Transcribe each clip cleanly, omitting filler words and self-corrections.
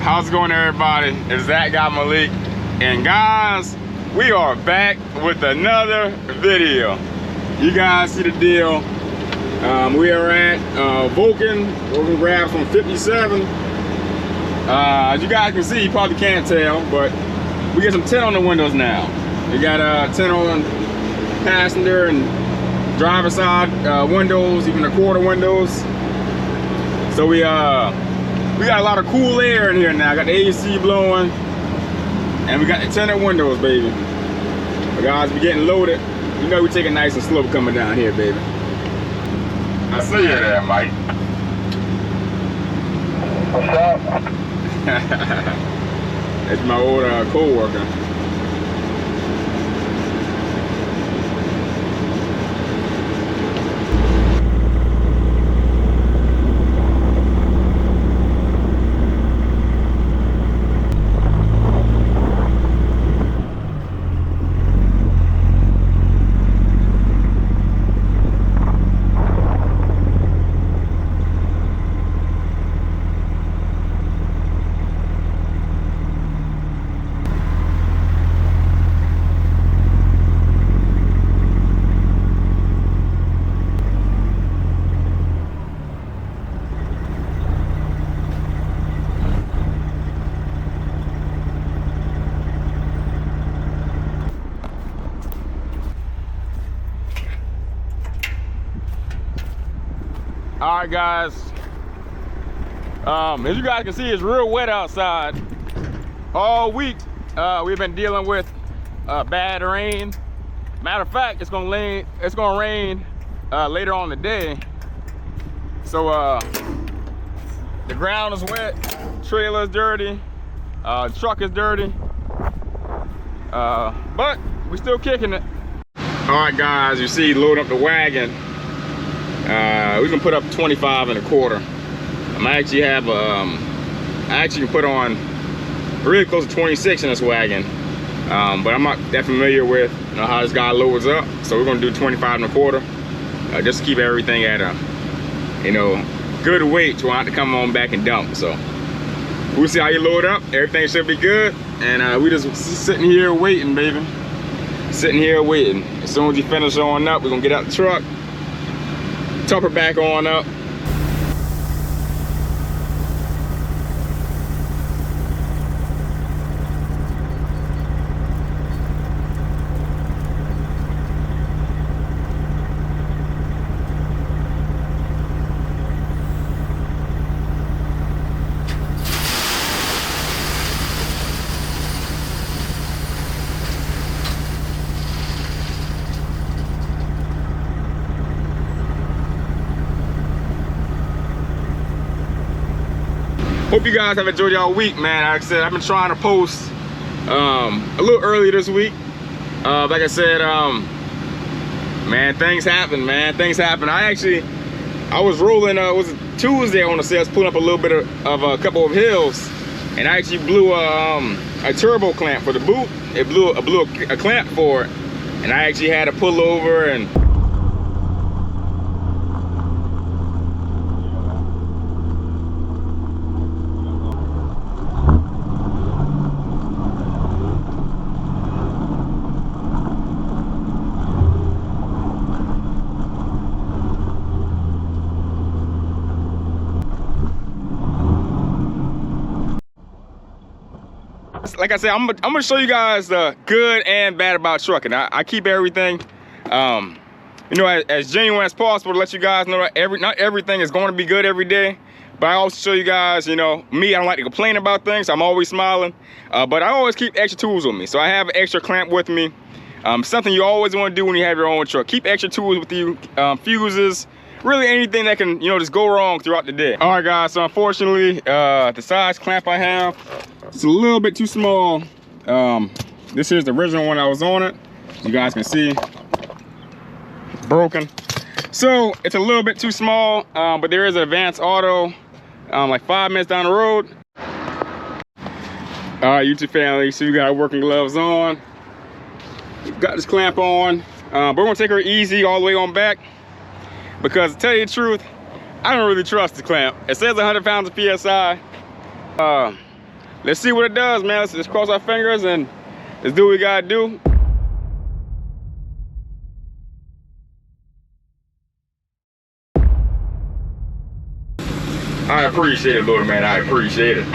How's it going, everybody? It's ThatGuyMalik, and guys, we are back with another video. You guys see the deal. We are at Vulcan grabs from 57. As you guys can see, you probably can't tell, but we get some tint on the windows now. We got tint on passenger and driver side windows, even the quarter windows. So we got a lot of cool air in here now. Got the AC blowing, and we got the tinted windows, baby. But guys, we getting loaded. You know we take it nice and slow coming down here, baby. I see you there, Mike. What's up? It's my old co-worker. All right, guys. As you guys can see, it's real wet outside. All week, we've been dealing with bad rain. Matter of fact, it's gonna rain later on in the day. So the ground is wet, trailer is dirty, the truck is dirty, but we still kicking it. All right, guys, you see, loading up the wagon. We can put up 25 and a quarter. I actually can put on really close to 26 in this wagon, but I'm not that familiar with how this guy loads up, so we're gonna do 25 and a quarter, just to keep everything at a good weight to have to come on back and dump. So we'll see how you load up. Everything should be good, and we just sitting here waiting, baby. Sitting here waiting. As soon as you finish on up, we're gonna get out the truck, top her back on up. Hope you guys have enjoyed y'all week, man. Like I said, I've been trying to post a little early this week. Like I said, man, things happen, man. Things happen. I was rolling, it was Tuesday, I want to say. I was pulling up a little bit of a couple of hills, and I actually blew a turbo clamp for the boot. It blew a clamp for it, and I actually had to pull over and like I said, I'm gonna show you guys the good and bad about trucking. I keep everything, as genuine as possible to let you guys know that not everything is going to be good every day. But I also show you guys, me, I don't like to complain about things. So I'm always smiling, but I always keep extra tools with me. So I have an extra clamp with me. Something you always want to do when you have your own truck. Keep extra tools with you, fuses, really anything that can, just go wrong throughout the day. All right, guys, so unfortunately, the size clamp I have, it's a little bit too small. This is the original one I was on it. You guys can see, it's broken. So it's a little bit too small, but there is an advanced auto, like 5 minutes down the road. All right, YouTube family, so you got our working gloves on. We've got this clamp on. But we're gonna take her easy all the way on back, because to tell you the truth, I don't really trust the clamp. It says 100 pounds of PSI. let's see what it does, man. Let's cross our fingers and let's do what we gotta do. I appreciate it, Lord, man. I appreciate it.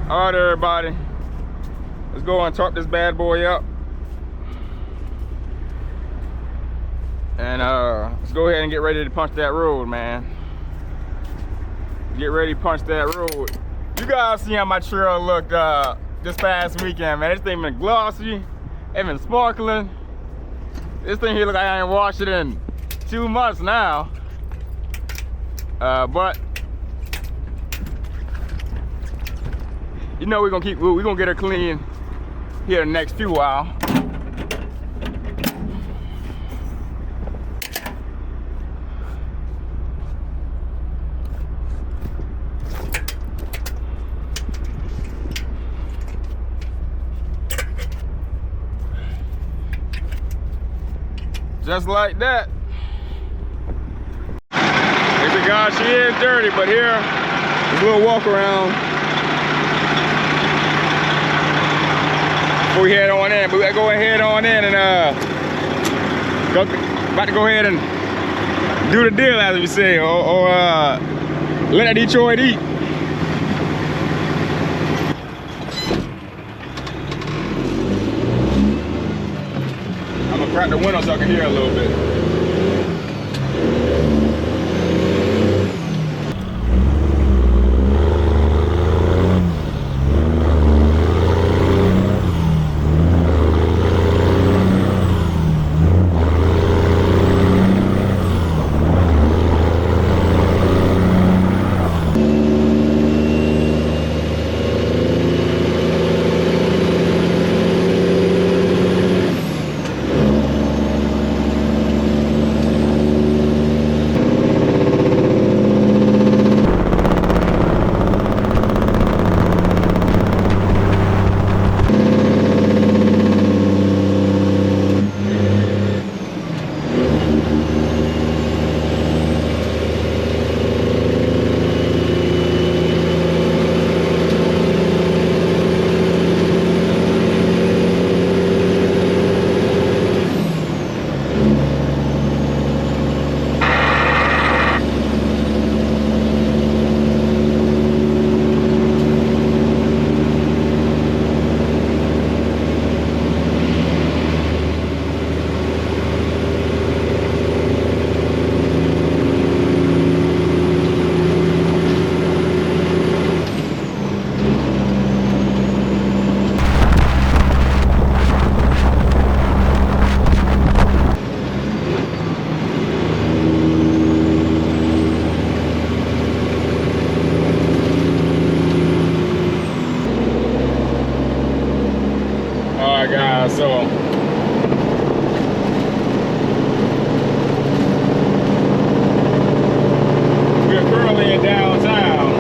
All right, everybody. Let's go and tarp this bad boy up. And let's go ahead and get ready to punch that road, man. Get ready to punch that road. You guys see how my trail looked this past weekend, man. This thing been glossy, it been sparkling. This thing here look like I ain't washed it in 2 months now. But you know we're gonna get her clean here the next few while. Just like that. Thank God she is dirty, but here, there's a little walk around before we head on in. But we gotta go ahead on in and about to go ahead and do the deal, as we say, or let that Detroit eat. Crack the window so I can hear a little bit. So we're currently in downtown,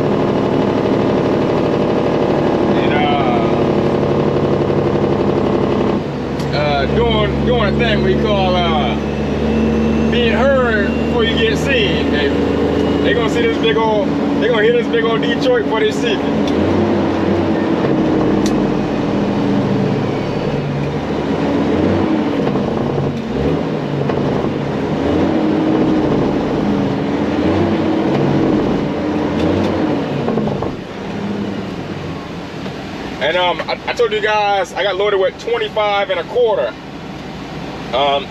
and doing a thing we call being heard before you get seen. They gonna see this big old, they gonna hear this big old Detroit before they see it. And I told you guys I got loaded with 25 and a quarter.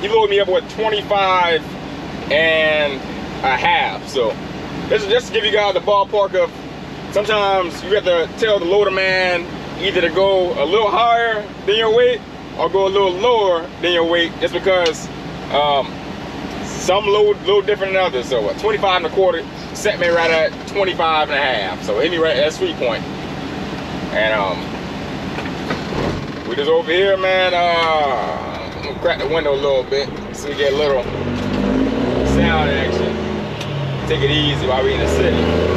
He loaded me up with 25 and a half. So this is just to give you guys the ballpark of, sometimes you have to tell the loader man either to go a little higher than your weight or go a little lower than your weight, just because some load a little different than others. So 25 and a quarter set me right at 25 and a half. So hit me right at that sweet point. And we just over here, man. I'm gonna crack the window a little bit so we get a little sound action. take it easy while we in the city.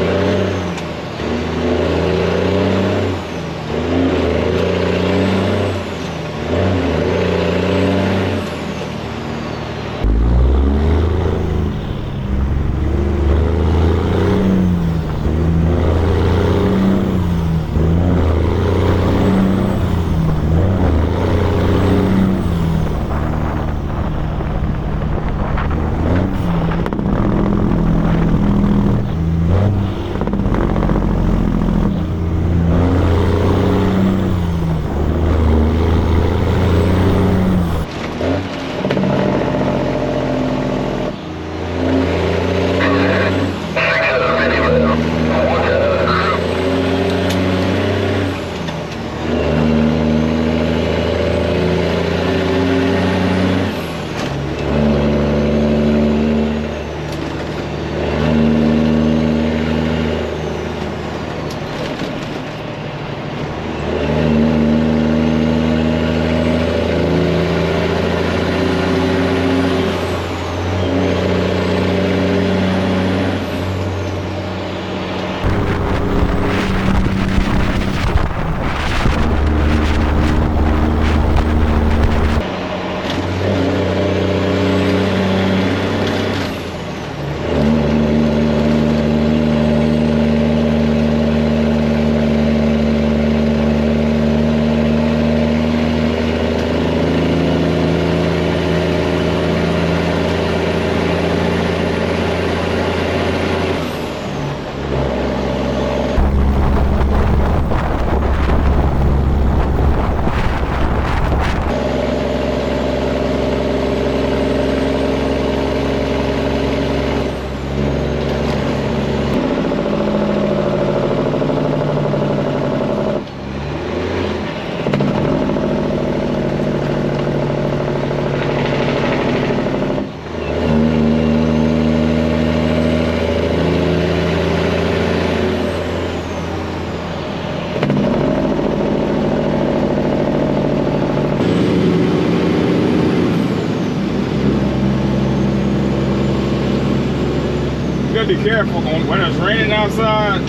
Be careful when it's raining outside.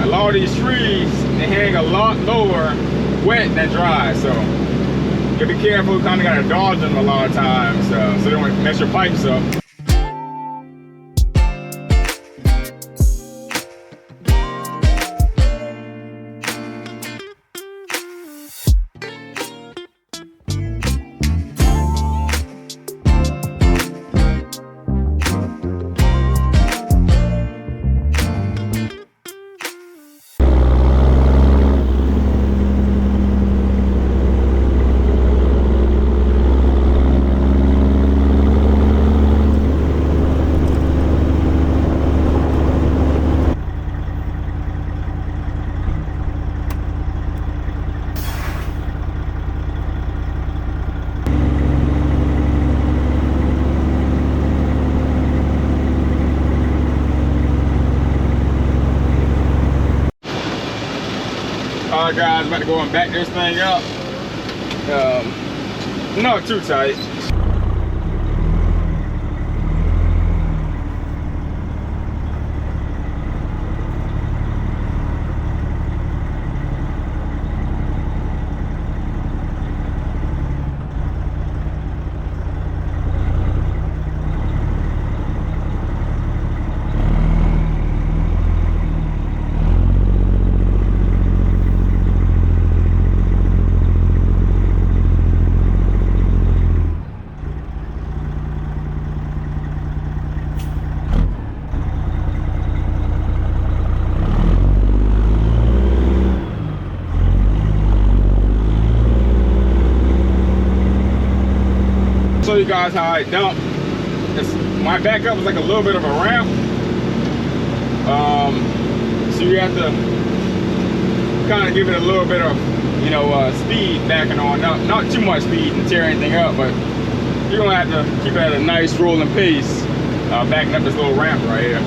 A lot of these trees, they hang a lot lower wet than dry, so you gotta be careful. You kind of gotta dodge them a lot of times, so they don't mess your pipes up. Alright guys, about to go and back this thing up. Not too tight. Show you guys how I dump. My backup is like a little bit of a ramp, so you have to kind of give it a little bit of, speed backing on. Not too much speed and tear anything up, but you're gonna have to keep it at a nice rolling pace, backing up this little ramp right here.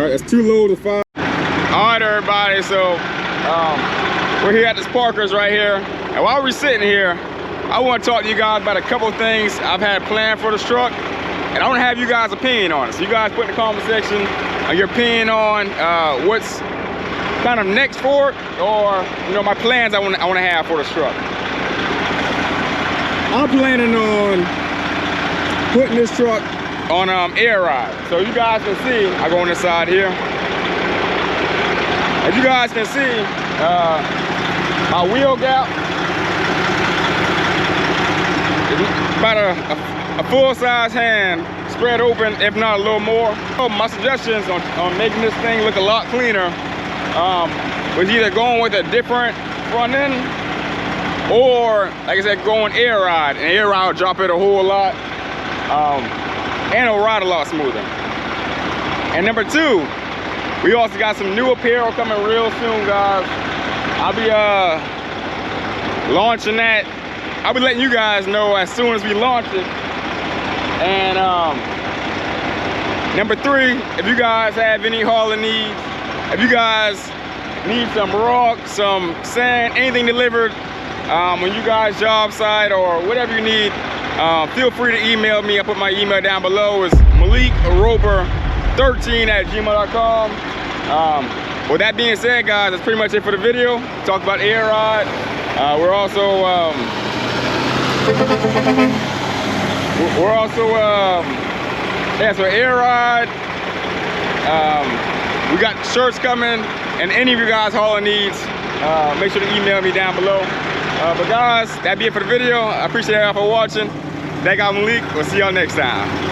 right, it's 2 loads of 5. All right, everybody, so we're here at this Parker's right here. And while we're sitting here, I want to talk to you guys about a couple things I've had planned for this truck. And I want to have you guys' opinion on it. So you guys put in the comment section your opinion on what's kind of next for it, or my plans I want to have for this truck. I'm planning on putting this truck on air ride. So you guys can see, I go on this side here. As you guys can see, my wheel gap is about a full-size hand spread open, if not a little more. So my suggestions on making this thing look a lot cleaner was either going with a different front end, or like I said, going air ride. And air ride will drop it a whole lot, and it'll ride a lot smoother. And number 2, we also got some new apparel coming real soon, guys. I'll be launching that. I'll be letting you guys know as soon as we launch it. And number 3, if you guys have any hauling needs, if you guys need some rock, some sand, anything delivered when you guys job site or whatever you need, feel free to email me. I'll put my email down below. It's malikroper13@gmail.com. With that being said, guys, that's pretty much it for the video. Talk about air ride. We're also so air ride. We got shirts coming, and any of you guys hauling needs, make sure to email me down below. But guys, that'd be it for the video. I appreciate y'all for watching. ThatGuyMalik. We'll see y'all next time.